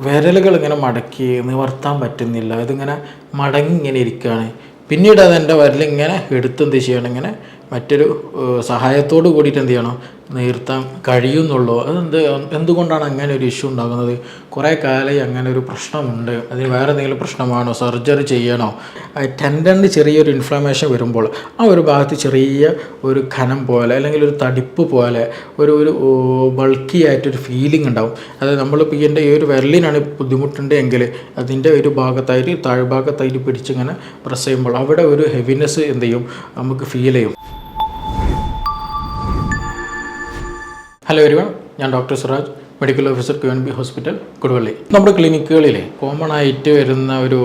വിരലുകൾ ഇങ്ങനെ മടക്കി നിവർത്താൻ പറ്റുന്നില്ല. ഇതിങ്ങനെ മടങ്ങി ഇങ്ങനെ ഇരിക്കുകയാണ്. പിന്നീട് അതെൻ്റെ വിരലിങ്ങനെ എടുത്തെന്ത് ചെയ്യണം, ഇങ്ങനെ മറ്റൊരു സഹായത്തോട് കൂടിയിട്ട് എന്ത് ചെയ്യണം, നിർത്താൻ കഴിയുന്നുള്ളൂ. എന്തുകൊണ്ടാണ് അങ്ങനെ ഒരു ഇഷ്യൂ ഉണ്ടാകുന്നത്? കുറേ കാലമായി അങ്ങനെ ഒരു പ്രശ്നമുണ്ട്. അതിന് വേറെ എന്തെങ്കിലും പ്രശ്നമാണോ, സർജറി ചെയ്യണോ? ടെൻഡനിന് ചെറിയൊരു ഇൻഫ്ലമേഷൻ വരുമ്പോൾ ആ ഒരു ഭാഗത്ത് ചെറിയ ഒരു ഖനം പോലെ അല്ലെങ്കിൽ ഒരു തടിപ്പ് പോലെ ഒരു ബൾക്കി ആയിട്ടൊരു ഫീലിംഗ് ഉണ്ടാവും. അതായത് നമ്മളിപ്പോൾ ഇതിൻ്റെ ഈ ഒരു വിരലിനാണ് ബുദ്ധിമുട്ടുണ്ട് എങ്കിൽ അതിൻ്റെ ഒരു ഭാഗത്തായിട്ട് താഴ്ഭാഗത്തായിട്ട് പിടിച്ചിങ്ങനെ പ്രസ് ചെയ്യുമ്പോൾ അവിടെ ഒരു ഹെവിനെസ് എന്ത് ചെയ്യും, നമുക്ക് ഫീൽ ചെയ്യും. ഹലോ എവരിവൺ, ഞാൻ doctor Siraj, medical officer QNB hospital, Koduvally. നമ്മുടെ ക്ലിനിക്കുകളിൽ കോമൺ ആയിട്ട് വരുന്ന ഒരു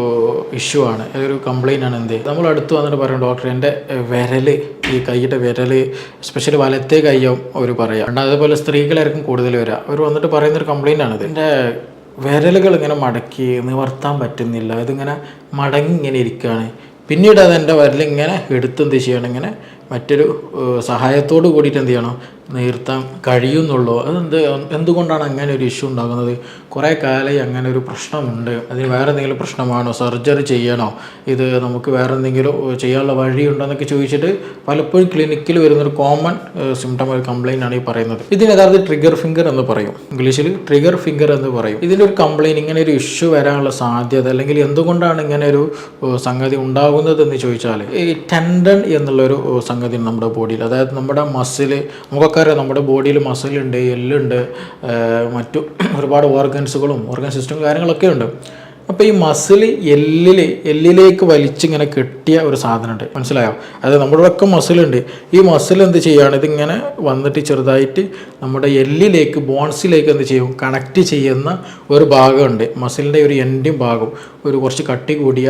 ഇഷ്യൂ ആണ്, ഒരു കംപ്ലയിൻ്റ് ആണ്. നമ്മൾ അടുത്ത് വന്നിട്ട് പറയും, ഡോക്ടർ എൻ്റെ വിരൽ, ഈ കൈയുടെ വിരൽ, എസ്പെഷ്യലി വലത്തെ കൈയും അവർ പറയാം. അതേപോലെ സ്ത്രീകളായിരിക്കും കൂടുതൽ വരിക. അവർ വന്നിട്ട് പറയുന്നൊരു കംപ്ലയിൻ്റ് ആണിത്. എൻ്റെ വിരലുകൾ ഇങ്ങനെ മടക്കി നിവർത്താൻ പറ്റുന്നില്ല, ഇതിങ്ങനെ മടങ്ങി ഇങ്ങനെ ഇരിക്കുകയാണ്. പിന്നീട് അതെൻ്റെ വിരലിങ്ങനെ എടുത്തെന്ത് ചെയ്യണം, ഇങ്ങനെ മറ്റൊരു സഹായത്തോട് കൂടിയിട്ട് എന്ത് ചെയ്യണം, നിർത്താൻ കഴിയുന്നുള്ളൂ. എന്തുകൊണ്ടാണ് അങ്ങനെ ഒരു ഇഷ്യൂ ഉണ്ടാകുന്നത്? കുറേ കാലമായി അങ്ങനെ ഒരു പ്രശ്നമുണ്ട്. അതിന് വേറെ എന്തെങ്കിലും പ്രശ്നമാണോ, സർജറി ചെയ്യണോ, ഇത് നമുക്ക് വേറെ എന്തെങ്കിലും ചെയ്യാനുള്ള വഴിയുണ്ടോ എന്നൊക്കെ ചോദിച്ചിട്ട് പലപ്പോഴും ക്ലിനിക്കിൽ വരുന്നൊരു കോമൺ സിംറ്റം, ഒരു കംപ്ലയിൻ്റ് ആണ് ഈ പറയുന്നത്. ഇതിന് യഥാർത്ഥത്തിൽ ട്രിഗർ ഫിംഗർ എന്ന് പറയും, ഇംഗ്ലീഷിൽ ട്രിഗർ ഫിംഗർ എന്ന് പറയും. ഇതിൻ്റെ ഒരു കംപ്ലയിൻറ്റ്, ഇങ്ങനെ ഒരു ഇഷ്യൂ വരാനുള്ള സാധ്യത അല്ലെങ്കിൽ എന്തുകൊണ്ടാണ് ഇങ്ങനെ ഒരു സംഗതി ഉണ്ടാകുന്നത് എന്ന് ചോദിച്ചാൽ, ഈ ടെൻഡൻ എന്നുള്ളൊരു സംഗതി നമ്മുടെ ബോഡിയിൽ, അതായത് നമ്മുടെ മസിൽ, നമുക്കൊക്കെ നമ്മുടെ ബോഡിയിൽ മസിലുണ്ട്, എല്ലുണ്ട്, മറ്റു ഒരുപാട് ഓർഗൻ സിസ്റ്റം കാര്യങ്ങളൊക്കെ ഉണ്ട്. അപ്പോൾ ഈ മസിൽ എല്ലിലേക്ക് വലിച്ചിങ്ങനെ കെട്ടിയ ഒരു സാധനമുണ്ട്, മനസ്സിലായോ? അതായത് നമ്മുടെ ഒക്കെ മസിലുണ്ട്. ഈ മസിൽ എന്ത് ചെയ്യുകയാണ്, ഇതിങ്ങനെ വന്നിട്ട് ചെറുതായിട്ട് നമ്മുടെ എല്ലിലേക്ക്, ബോൺസിലേക്ക് എന്ത് ചെയ്യും, കണക്റ്റ് ചെയ്യുന്ന ഒരു ഭാഗമുണ്ട്. മസിലിൻ്റെ ഒരു എൻഡിങ് ഭാഗം, ഒരു കുറച്ച് കട്ടി കൂടിയ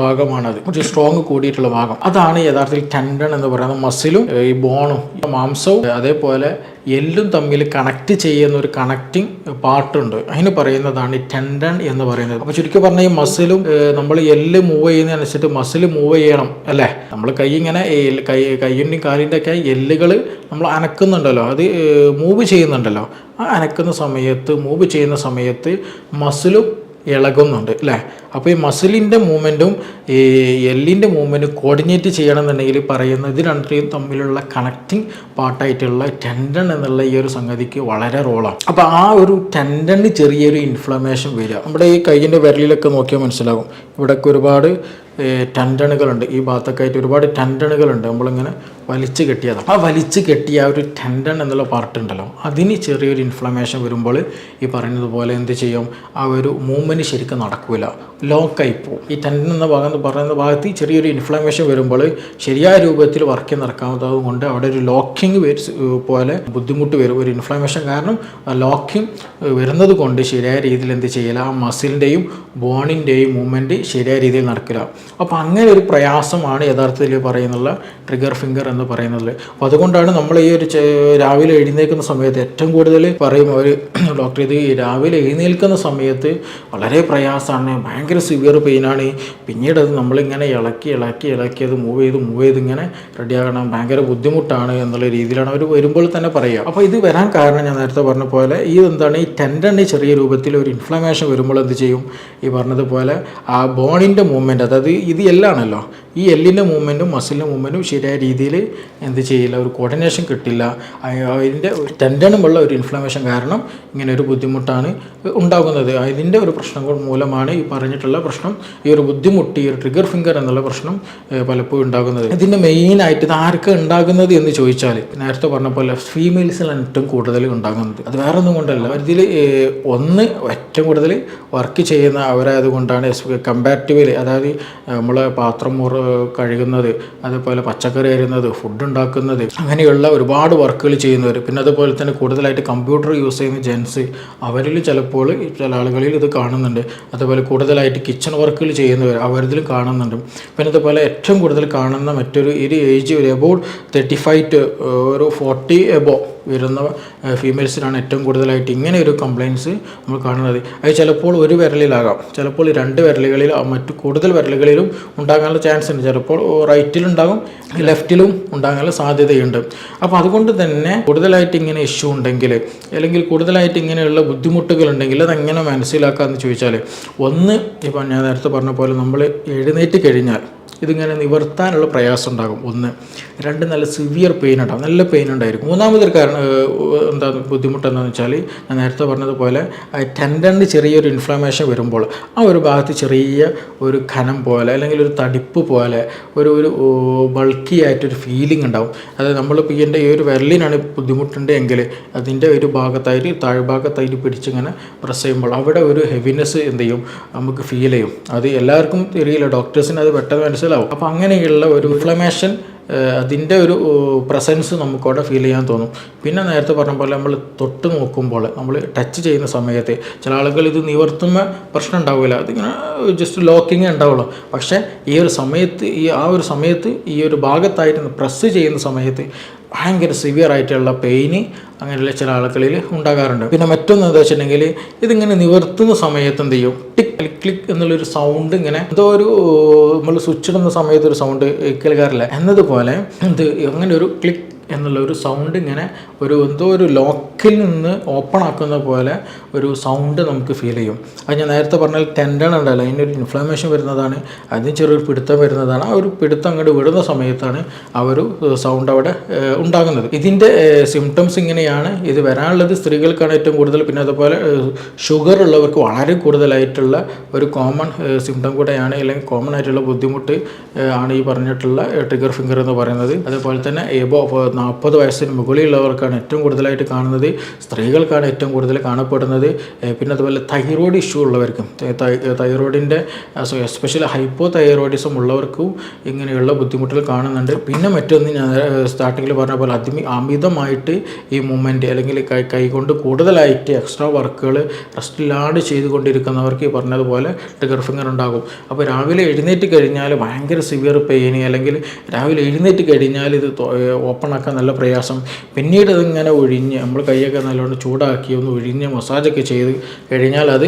ഭാഗമാണത്, കുറച്ച് സ്ട്രോങ് കൂടിയിട്ടുള്ള ഭാഗം. അതാണ് യഥാർത്ഥത്തിൽ ടെൻഡൻ എന്ന് പറയുന്നത്. മസിലും ഈ ബോണും മാംസവും അതേപോലെ എല്ലും തമ്മിൽ കണക്റ്റ് ചെയ്യുന്ന ഒരു കണക്റ്റിംഗ് പാർട്ടുണ്ട്, അതിന് പറയുന്നതാണ് ഈ ടെൻഡൻ എന്ന് പറയുന്നത്. അപ്പോൾ ചുരുക്കി പറഞ്ഞാൽ ഈ മസിലും നമ്മൾ എല്ല് മൂവ് ചെയ്യുന്നതനുസരിച്ചിട്ട് മസിൽ മൂവ് ചെയ്യണം അല്ലേ? നമ്മൾ കൈ ഇങ്ങനെ കൈയിൻ്റെയും കാലിൻ്റെ ഒക്കെ എല്ലുകൾ നമ്മൾ അനക്കുന്നുണ്ടല്ലോ, അത് മൂവ് ചെയ്യുന്നുണ്ടല്ലോ. ആ അനക്കുന്ന സമയത്ത്, മൂവ് ചെയ്യുന്ന സമയത്ത് മസിലും ഇളകുന്നുണ്ട് അല്ലേ? അപ്പോൾ ഈ മസിലിൻ്റെ മൂവ്മെൻറ്റും ഈ എല്ലിൻ്റെ മൂവ്മെൻറ്റും കോർഡിനേറ്റ് ചെയ്യണമെന്നുണ്ടെങ്കിൽ പറയുന്നത് ഇത് രണ്ടിനും തമ്മിലുള്ള കണക്റ്റിംഗ് പാർട്ടായിട്ടുള്ള ടെൻഡൻ എന്നുള്ള ഈ ഒരു സംഗതിക്ക് വളരെ റോളാണ്. അപ്പോൾ ആ ഒരു ടെൻഡന് ചെറിയൊരു ഇൻഫ്ലമേഷൻ വരിക. നമ്മുടെ ഈ കൈയിൻ്റെ വിരലിലൊക്കെ നോക്കിയാൽ മനസ്സിലാകും, ഇവിടെയൊക്കെ ഒരുപാട് ടെൻഡനുകളുണ്ട്. ഈ ഭാഗത്തൊക്കെ ആയിട്ട് ഒരുപാട് ടെൻഡനുകളുണ്ട്. നമ്മളിങ്ങനെ വലിച്ചു കെട്ടിയതാണ്. ആ വലിച്ചു കെട്ടിയ ആ ഒരു ടെൻഡൻ എന്നുള്ള പാർട്ട് ഉണ്ടല്ലോ, അതിന് ചെറിയൊരു ഇൻഫ്ലമേഷൻ വരുമ്പോൾ ഈ പറയുന്നത് പോലെ എന്ത് ചെയ്യും, ആ ഒരു മൂവ്മെൻറ്റ് ശരിക്കും നടക്കില്ല, ലോക്കായി പോകും. ഈ ടെൻഡൻ എന്ന പറയുന്ന ഭാഗത്ത് ചെറിയൊരു ഇൻഫ്ലമേഷൻ വരുമ്പോൾ ശരിയായ രൂപത്തിൽ വർക്ക് നടക്കാത്തത് കൊണ്ട് അവിടെ ഒരു ലോക്കിങ് പോലെ ബുദ്ധിമുട്ട് വരും. ഒരു ഇൻഫ്ലമേഷൻ കാരണം ലോക്കിങ് വരുന്നത് കൊണ്ട് ശരിയായ രീതിയിൽ എന്ത് ചെയ്യില്ല, ആ മസിലിൻ്റെയും ബോണിൻ്റെയും മൂവ്മെൻറ്റ് ശരിയായ രീതിയിൽ നടക്കില്ല. അപ്പോൾ അങ്ങനെ ഒരു പ്രയാസമാണ് യഥാർത്ഥത്തിൽ പറയുന്നുള്ള ട്രിഗർ ഫിംഗർ എന്ന് പറയുന്നത്. അപ്പോൾ അതുകൊണ്ടാണ് നമ്മൾ ഈ ഒരു രാവിലെ എഴുന്നേൽക്കുന്ന സമയത്ത് ഏറ്റവും കൂടുതൽ പറയും അവർ, ഡോക്ടർ ഇത് രാവിലെ എഴുന്നേൽക്കുന്ന സമയത്ത് വളരെ പ്രയാസമാണ്, ഭയങ്കര സിവിയർ പെയിനാണ്, പിന്നീട് അത് നമ്മളിങ്ങനെ ഇളക്കി അത് മൂവ് ചെയ്ത് ഇങ്ങനെ റെഡിയാകണം, ഭയങ്കര ബുദ്ധിമുട്ടാണ് എന്നുള്ള രീതിയിലാണ് അവർ വരുമ്പോൾ തന്നെ പറയുക. അപ്പോൾ ഇത് വരാൻ കാരണം ഞാൻ നേരത്തെ പറഞ്ഞ പോലെ ഈ എന്താണ്, ഈ ടെൻഡന് ചെറിയ രൂപത്തിൽ ഒരു ഇൻഫ്ലമേഷൻ വരുമ്പോൾ എന്ത് ചെയ്യും, ഈ പറഞ്ഞതുപോലെ ആ ബോണിൻ്റെ മൂവ്മെൻറ്റ്, അതായത് ഇത് എല്ലാണല്ലോ, ഈ എല്ലിൻ്റെ മൂവ്മെൻറ്റും മസിലിൻ്റെ മൂവ്മെൻറ്റും ശരിയായ രീതിയിൽ എന്ത് ചെയ്യില്ല, ഒരു കോർഡിനേഷൻ കിട്ടില്ല. അതിൻ്റെ ടെൻഡനുമുള്ള ഒരു ഇൻഫ്ലമേഷൻ കാരണം ഇങ്ങനെ ഒരു ബുദ്ധിമുട്ടാണ് ഉണ്ടാകുന്നത്. അതിൻ്റെ ഒരു പ്രശ്നങ്ങൾ മൂലമാണ് ഈ പറഞ്ഞിട്ടുള്ള പ്രശ്നം, ഈ ഒരു ബുദ്ധിമുട്ട്, ഈ ഒരു ട്രിഗർ ഫിംഗർ എന്നുള്ള പ്രശ്നം പലപ്പോഴും ഉണ്ടാകുന്നത്. ഇതിൻ്റെ മെയിനായിട്ട് ഇത് ആർക്കാണ് ഉണ്ടാകുന്നത് എന്ന് ചോദിച്ചാൽ, നേരത്തെ പറഞ്ഞ പോലെ ഫീമെയിൽസിലാണ് ഏറ്റവും കൂടുതൽ ഉണ്ടാകുന്നത്. അത് വേറെ ഒന്നും കൊണ്ടല്ല, ഇതിൽ ഒന്ന് ഏറ്റവും കൂടുതൽ വർക്ക് ചെയ്യുന്ന അവരായതുകൊണ്ടാണ്. കമ്പാരിറ്റീവ്ലി, അതായത് നമ്മൾ പാത്രം കഴുകുന്നത്, അതുപോലെ പച്ചക്കറി അരിയുന്നത്, ഫുഡ് ഉണ്ടാക്കുന്നത്, അങ്ങനെയുള്ള ഒരുപാട് വർക്കുകൾ ചെയ്യുന്നവർ, പിന്നെ അതുപോലെ തന്നെ കൂടുതലായിട്ട് കമ്പ്യൂട്ടർ യൂസ് ചെയ്യുന്ന ജെൻസ്, അവരിൽ ചിലപ്പോൾ ചില ആളുകളിൽ ഇത് കാണുന്നുണ്ട്. അതുപോലെ കൂടുതലായിട്ട് കിച്ചൺ വർക്കുകൾ ചെയ്യുന്നവർ അവരിൽ കാണുന്നുണ്ട്. പിന്നെ അതുപോലെ ഏറ്റവും കൂടുതൽ കാണുന്ന മറ്റൊരു ഒരു ഏജ് ഒരു എബൌട്ട് 35 to 40 എബോ വരുന്ന ഫീമെയിൽസിനാണ് ഏറ്റവും കൂടുതലായിട്ട് ഇങ്ങനെ ഒരു കംപ്ലയിൻസ് നമ്മൾ കാണുന്നത്. അത് ചിലപ്പോൾ ഒരു വിരലിലാകാം, ചിലപ്പോൾ 2 വിരലുകളിൽ മറ്റു കൂടുതൽ വിരലുകളിലും ഉണ്ടാകാനുള്ള ചാൻസ് ഉണ്ട്. ചിലപ്പോൾ റൈറ്റിലുണ്ടാകും, ലെഫ്റ്റിലും ഉണ്ടാകാനുള്ള സാധ്യതയുണ്ട്. അപ്പോൾ അതുകൊണ്ട് തന്നെ കൂടുതലായിട്ട് ഇങ്ങനെ ഇഷ്യൂ ഉണ്ടെങ്കിൽ അല്ലെങ്കിൽ കൂടുതലായിട്ട് ഇങ്ങനെയുള്ള ബുദ്ധിമുട്ടുകൾ ഉണ്ടെങ്കിൽ അതെങ്ങനെ മനസ്സിലാക്കാമെന്ന് ചോദിച്ചാൽ, ഒന്ന് ഇപ്പം ഞാൻ നേരത്തെ പറഞ്ഞ പോലെ നമ്മൾ എഴുന്നേറ്റ് കഴിഞ്ഞാൽ ഇതിങ്ങനെ നിവർത്താനുള്ള പ്രയാസം ഉണ്ടാകും. 1, 2 നല്ല സിവിയർ പെയിൻ ഉണ്ടാകും, നല്ല പെയിൻ ഉണ്ടായിരിക്കും. മൂന്നാമതൊരു കാരണം എന്താ ബുദ്ധിമുട്ടെന്താണെന്ന് വെച്ചാൽ, ഞാൻ നേരത്തെ പറഞ്ഞതുപോലെ ടെൻഡനിന് ചെറിയൊരു ഇൻഫ്ലമേഷൻ വരുമ്പോൾ ആ ഒരു ഭാഗത്ത് ചെറിയ ഒരു ഖനം പോലെ അല്ലെങ്കിൽ ഒരു തടിപ്പ് പോലെ ഒരു ബൾക്കി ആയിട്ടൊരു ഫീലിംഗ് ഉണ്ടാവും. അതായത് നമ്മളിപ്പോൾ ഈ ഒരു വിരലിനാണ് ബുദ്ധിമുട്ടുണ്ട് എങ്കിൽ അതിൻ്റെ ഒരു ഭാഗത്തായിട്ട് താഴ്ഭാഗത്തായിട്ട് പിടിച്ചിങ്ങനെ പ്രസ് ചെയ്യുമ്പോൾ അവിടെ ഒരു ഹെവിനെസ് എന്ത് ചെയ്യും, നമുക്ക് ഫീൽ ചെയ്യും. അത് എല്ലാവർക്കും അറിയില്ല, ഡോക്ടേഴ്സിന് അത് പെട്ടെന്ന് മനസ്സിലാവും. അപ്പോൾ അങ്ങനെയുള്ള ഒരു ഇൻഫ്ലമേഷൻ അതിൻ്റെ ഒരു പ്രസൻസ് നമുക്കവിടെ ഫീൽ ചെയ്യാൻ തോന്നും. പിന്നെ നേരത്തെ പറഞ്ഞ പോലെ നമ്മൾ തൊട്ട് നോക്കുമ്പോൾ, നമ്മൾ ടച്ച് ചെയ്യുന്ന സമയത്ത് ചില ആളുകൾ ഇത് നിവർത്തുമ്പോൾ പ്രശ്നം ഉണ്ടാവില്ല, അതിങ്ങനെ ജസ്റ്റ് ലോക്കിങ്ങേ ഉണ്ടാവുള്ളൂ. പക്ഷേ ഈ ഒരു സമയത്ത് ഈ ഒരു ഭാഗത്തായിട്ട് പ്രസ് ചെയ്യുന്ന സമയത്ത് ഭയങ്കര സിവിയർ ആയിട്ടുള്ള പെയിന് അങ്ങനെയുള്ള ചില ആളുകളിൽ ഉണ്ടാകാറുണ്ട്. പിന്നെ മറ്റൊന്ന് എന്താ വെച്ചിട്ടുണ്ടെങ്കിൽ, ഇതിങ്ങനെ നിവർത്തുന്ന സമയത്ത് എന്ത് ചെയ്യും, ടിക് ക്ലിക്ക് ക്ലിക്ക് എന്നുള്ളൊരു സൗണ്ട്, ഇങ്ങനെ എന്തോ ഒരു നമ്മൾ സ്വിച്ച് ഇടുന്ന സമയത്ത് ഒരു സൗണ്ട് കേൾക്കാറില്ല എന്നതുപോലെ അങ്ങനെ ഒരു ക്ലിക്ക് എന്നുള്ള ഒരു സൗണ്ട് ഇങ്ങനെ എന്തോ ഒരു ലോക്കിൽ നിന്ന് ഓപ്പൺ ആക്കുന്ന പോലെ ഒരു സൗണ്ട് നമുക്ക് ഫീൽ ചെയ്യും. അത് ഞാൻ നേരത്തെ പറഞ്ഞാൽ ടെൻഡൻ ഉണ്ടല്ലോ, അതിനൊരു ഇൻഫ്ലമേഷൻ വരുന്നതാണ്, അതിന് ചെറിയൊരു പിടുത്തം വരുന്നതാണ്. ആ ഒരു പിടുത്തം അങ്ങോട്ട് വിടുന്ന സമയത്താണ് ആ ഒരു സൗണ്ട് അവിടെ ഉണ്ടാകുന്നത്. ഇതിൻ്റെ സിംറ്റംസ് ഇങ്ങനെയാണ്. ഇത് വരാനുള്ളത് സ്ത്രീകൾക്കാണ് ഏറ്റവും കൂടുതൽ. പിന്നെ അതുപോലെ ഷുഗർ ഉള്ളവർക്ക് വളരെ കൂടുതലായിട്ടുള്ള ഒരു കോമൺ സിംറ്റം കൂടെയാണ്, അല്ലെങ്കിൽ കോമൺ ആയിട്ടുള്ള ബുദ്ധിമുട്ട് ആണ് ഈ പറഞ്ഞിട്ടുള്ള ട്രിഗർ ഫിംഗർ എന്ന് പറയുന്നത്. അതുപോലെ തന്നെ 40 വയസ്സിന് മുകളിലുള്ളവർക്കാണ് ഏറ്റവും കൂടുതലായിട്ട് കാണുന്നത്, സ്ത്രീകൾക്കാണ് ഏറ്റവും കൂടുതൽ കാണപ്പെടുന്നത്. പിന്നെ അതുപോലെ തൈറോയ്ഡ് ഇഷ്യൂ ഉള്ളവർക്കും, തൈറോയിഡിൻ്റെ എസ്പെഷ്യലി ഹൈപ്പോ തൈറോയിഡിസം ഉള്ളവർക്കും ഇങ്ങനെയുള്ള ബുദ്ധിമുട്ടുകൾ കാണുന്നുണ്ട്. പിന്നെ മറ്റൊന്ന് ഞാൻ സ്റ്റാർട്ടിങ്ങിൽ പറഞ്ഞ പോലെ അമിതമായിട്ട് ഈ മൂവ്മെൻറ്റ് അല്ലെങ്കിൽ കൈകൊണ്ട് കൂടുതലായിട്ട് എക്സ്ട്രാ വർക്കുകൾ റെസ്റ്റില്ലാണ്ട് ചെയ്തുകൊണ്ടിരിക്കുന്നവർക്ക് ഈ പറഞ്ഞതുപോലെ ട്രിഗർ ഫിംഗർ ഉണ്ടാകും. അപ്പോൾ രാവിലെ എഴുന്നേറ്റ് കഴിഞ്ഞാൽ ഭയങ്കര സിവിയർ പെയിൻ, അല്ലെങ്കിൽ രാവിലെ എഴുന്നേറ്റ് കഴിഞ്ഞാൽ ഇത് ഓപ്പൺ ആക്കാൻ നല്ല പ്രയാസം. പിന്നീട് അതിങ്ങനെ ഒഴിഞ്ഞ് നമ്മൾ കൈയൊക്കെ നല്ലോണം ചൂടാക്കി ഒന്ന് ഒഴിഞ്ഞ് മസാജൊക്കെ ചെയ്ത് കഴിഞ്ഞാൽ അത്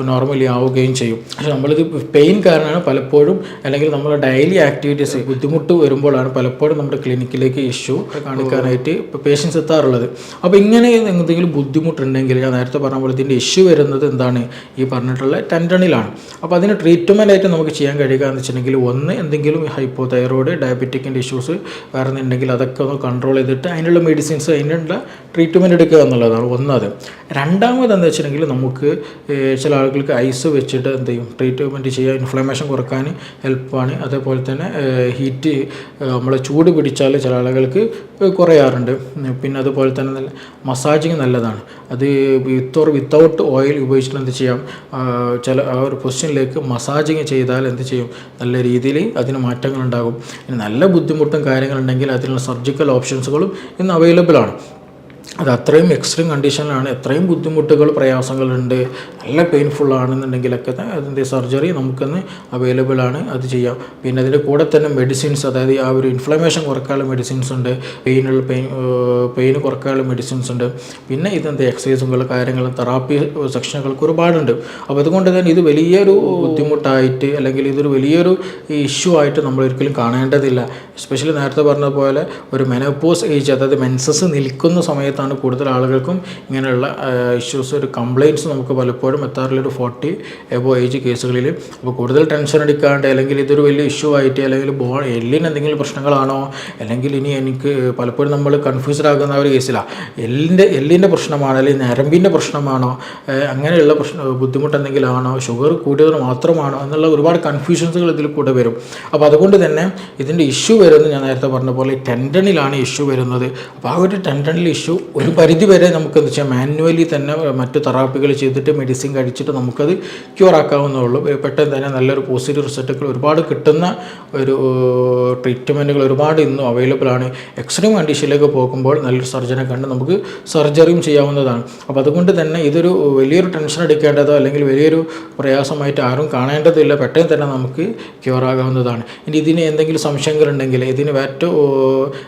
നോർമലി ആവുകയും ചെയ്യും. പക്ഷേ നമ്മളിത് പെയിൻ കാരണമാണ് പലപ്പോഴും, അല്ലെങ്കിൽ നമ്മുടെ ഡെയിലി ആക്ടിവിറ്റീസ് ബുദ്ധിമുട്ട് വരുമ്പോഴാണ് പലപ്പോഴും നമ്മുടെ ക്ലിനിക്കിലേക്ക് ഇഷ്യൂ കാണിക്കാനായിട്ട് പേഷ്യൻസ് എത്താറുള്ളത്. അപ്പോൾ ഇങ്ങനെ എന്തെങ്കിലും ബുദ്ധിമുട്ടുണ്ടെങ്കിൽ ഞാൻ നേരത്തെ പറഞ്ഞ പോലെ ഇതിൻ്റെ ഇഷ്യൂ വരുന്നത് എന്താണ്, ഈ പറഞ്ഞിട്ടുള്ള ടെൻഡനിലാണ്. അപ്പോൾ അതിന് ട്രീറ്റ്മെൻറ്റായിട്ട് നമുക്ക് ചെയ്യാൻ കഴിയുക എന്ന് വെച്ചിട്ടുണ്ടെങ്കിൽ, ഒന്ന് എന്തെങ്കിലും ഹൈപ്പോ തൈറോയ്ഡ് ഡയബറ്റിക്കിൻ്റെ ഇഷ്യൂസ് വരുന്നുണ്ടെങ്കിൽ അതൊക്കെ ഒന്ന് കൺട്രോൾ ചെയ്തിട്ട് അതിനുള്ള മെഡിസിൻസ്, അതിനുള്ള ട്രീറ്റ്മെൻറ്റ് എടുക്കുക എന്നുള്ളതാണ് ഒന്നത്. രണ്ടാമത് എന്താ വെച്ചിട്ടുണ്ടെങ്കിൽ, നമുക്ക് ചില ആളുകൾക്ക് ഐസ് വെച്ചിട്ട് എന്ത് ചെയ്യും ട്രീറ്റ്മെൻറ്റ് ചെയ്യുക, ഇൻഫ്ലമേഷൻ കുറക്കാൻ ഹെൽപ്പാണ്. അതേപോലെ തന്നെ ഹീറ്റ് നമ്മളെ ചൂട് പിടിച്ചാൽ ചില ആളുകൾക്ക് കുറയാറുണ്ട്. പിന്നെ അതുപോലെ തന്നെ നല്ല മസാജിങ് നല്ലതാണ്. അത് വിത്തൗട്ട് ഓയിൽ ഉപയോഗിച്ചിട്ട് എന്ത് ചെയ്യാം, ചില ആ ഒരു പൊസിഷനിലേക്ക് മസാജിങ് ചെയ്താൽ എന്ത് ചെയ്യും, നല്ല രീതിയിൽ അതിന് മാറ്റങ്ങളുണ്ടാകും. ഇനി നല്ല ബുദ്ധിമുട്ടും കാര്യങ്ങളുണ്ടെങ്കിൽ അതിനുള്ള സർജിക്കൽ ഓപ്ഷൻസുകളും ഇന്ന് അവൈലബിൾ ആണ്. അത് അത്രയും എക്സ്ട്രീം കണ്ടീഷനിലാണ്, എത്രയും ബുദ്ധിമുട്ടുകൾ പ്രയാസങ്ങളുണ്ട്, നല്ല പെയിൻഫുൾ ആണെന്നുണ്ടെങ്കിലൊക്കെ അതിൻ്റെ സർജറി നമുക്കൊന്ന് അവൈലബിൾ ആണ്, അത് ചെയ്യാം. പിന്നെ അതിൻ്റെ കൂടെ തന്നെ മെഡിസിൻസ്, അതായത് ആ ഒരു ഇൻഫ്ലമേഷൻ കുറക്കാനുള്ള മെഡിസിൻസ് ഉണ്ട്, പെയിൻ കുറക്കാനുള്ള മെഡിസിൻസ് ഉണ്ട്. പിന്നെ ഇതെന്ത് എക്സസൈസുകൾ, കാര്യങ്ങൾ, തെറാപ്പി സെക്ഷനുകൾക്ക് ഒരുപാടുണ്ട്. അപ്പോൾ അതുകൊണ്ട് തന്നെ ഇത് വലിയൊരു ബുദ്ധിമുട്ടായിട്ട് അല്ലെങ്കിൽ ഇതൊരു വലിയൊരു ഇഷ്യൂ ആയിട്ട് നമ്മൾ ഒരിക്കലും കാണേണ്ടതില്ല. എസ്പെഷ്യലി നേരത്തെ പറഞ്ഞ പോലെ ഒരു മെനോപോസ് ഏജ്, അതായത് മെൻസസ് നിൽക്കുന്ന സമയത്താണ് കൂടുതൽ ആളുകൾക്കും ഇങ്ങനെയുള്ള ഇഷ്യൂസ്, ഒരു കംപ്ലയിൻറ്റ്സ് നമുക്ക് പലപ്പോഴും എത്താറുള്ള ഒരു 40 എബോ ഏജ് കേസുകളിൽ. അപ്പോൾ കൂടുതൽ ടെൻഷൻ അടിക്കാണ്ട്, അല്ലെങ്കിൽ ഇതൊരു വലിയ ഇഷ്യൂ ആയിട്ട്, അല്ലെങ്കിൽ എല്ലിന് എന്തെങ്കിലും പ്രശ്നങ്ങളാണോ, അല്ലെങ്കിൽ ഇനി എനിക്ക് പലപ്പോഴും നമ്മൾ കൺഫ്യൂസ്ഡ് ആകുന്ന ഒരു കേസിലാണ് എല്ലിൻ്റെ പ്രശ്നമാണോ, അല്ലെങ്കിൽ ഞരമ്പിൻ്റെ പ്രശ്നമാണോ, അങ്ങനെയുള്ള ബുദ്ധിമുട്ട് എന്തെങ്കിലും ആണോ, ഷുഗർ കൂടിയത് മാത്രമാണോ എന്നുള്ള ഒരുപാട് കൺഫ്യൂഷൻസുകൾ ഇതിൽ കൂടെ വരും. അപ്പോൾ അതുകൊണ്ട് തന്നെ ഇതിൻ്റെ ഇഷ്യൂ വരുന്നത് ഞാൻ നേരത്തെ പറഞ്ഞ പോലെ ടെൻഡനിലാണ് ഇഷ്യൂ വരുന്നത്. അപ്പോൾ ആ ഒരു ടെൻഡനിൽ ഇഷ്യൂ ഒരു പരിധി വരെ നമുക്ക് എന്താ വെച്ചാൽ മാനുവലി തന്നെ മറ്റു തെറാപ്പികൾ ചെയ്തിട്ട് മെഡിസിൻ കഴിച്ചിട്ട് നമുക്കത് ക്യൂർ ആക്കാവുന്നതുള്ളൂ. പെട്ടെന്ന് തന്നെ നല്ലൊരു പോസിറ്റീവ് റിസൾട്ടുകൾ ഒരുപാട് കിട്ടുന്ന ഒരു ട്രീറ്റ്മെൻറ്റുകൾ ഒരുപാട് ഇന്നും അവൈലബിൾ ആണ്. എക്സ്ട്രീം കണ്ടീഷനിലേക്ക് പോകുമ്പോൾ നല്ലൊരു സർജനെ കണ്ട് നമുക്ക് സർജറിയും ചെയ്യാവുന്നതാണ്. അപ്പോൾ അതുകൊണ്ട് തന്നെ ഇതൊരു വലിയൊരു ടെൻഷൻ എടുക്കേണ്ടതോ അല്ലെങ്കിൽ വലിയൊരു പ്രയാസമായിട്ട് ആരും കാണേണ്ടതില്ല, പെട്ടെന്ന് തന്നെ നമുക്ക് ക്യൂർ ആകാവുന്നതാണ്. ഇനി ഇതിന് എന്തെങ്കിലും സംശയങ്ങളുണ്ടെങ്കിൽ, ഇതിന്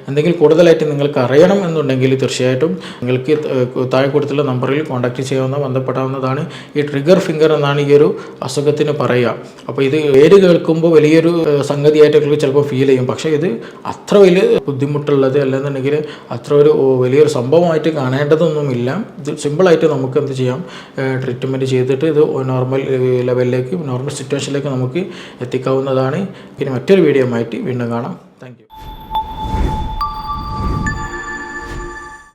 എന്തെങ്കിലും കൂടുതലായിട്ട് നിങ്ങൾക്ക് അറിയണം എന്നുണ്ടെങ്കിൽ തീർച്ചയായിട്ടും തീർച്ചയായിട്ടും നിങ്ങൾക്ക് താഴെ കൊടുത്തുള്ള നമ്പറിൽ കോൺടാക്റ്റ് ബന്ധപ്പെടാവുന്നതാണ്. ഈ ട്രിഗർ ഫിംഗർ എന്നാണ് ഈ ഒരു അസുഖത്തിന് പറയുക. അപ്പോൾ ഇത് പേര് കേൾക്കുമ്പോൾ വലിയൊരു സംഗതിയായിട്ട് നിങ്ങൾക്ക് ചിലപ്പോൾ ഫീൽ ചെയ്യും. പക്ഷേ ഇത് അത്ര വലിയ ബുദ്ധിമുട്ടുള്ളത് അല്ലെന്നുണ്ടെങ്കിൽ അത്ര ഒരു വലിയൊരു സംഭവമായിട്ട് കാണേണ്ടതൊന്നുമില്ല. ഇത് സിമ്പിളായിട്ട് നമുക്ക് എന്ത് ചെയ്യാം, ട്രീറ്റ്മെൻറ്റ് ചെയ്തിട്ട് ഇത് നോർമൽ ലെവലിലേക്ക്, നോർമൽ സിറ്റുവേഷനിലേക്ക് നമുക്ക് എത്തിക്കാവുന്നതാണ്. പിന്നെ മറ്റൊരു വീഡിയോ ആയിട്ട് വീണ്ടും കാണാം. Thank you.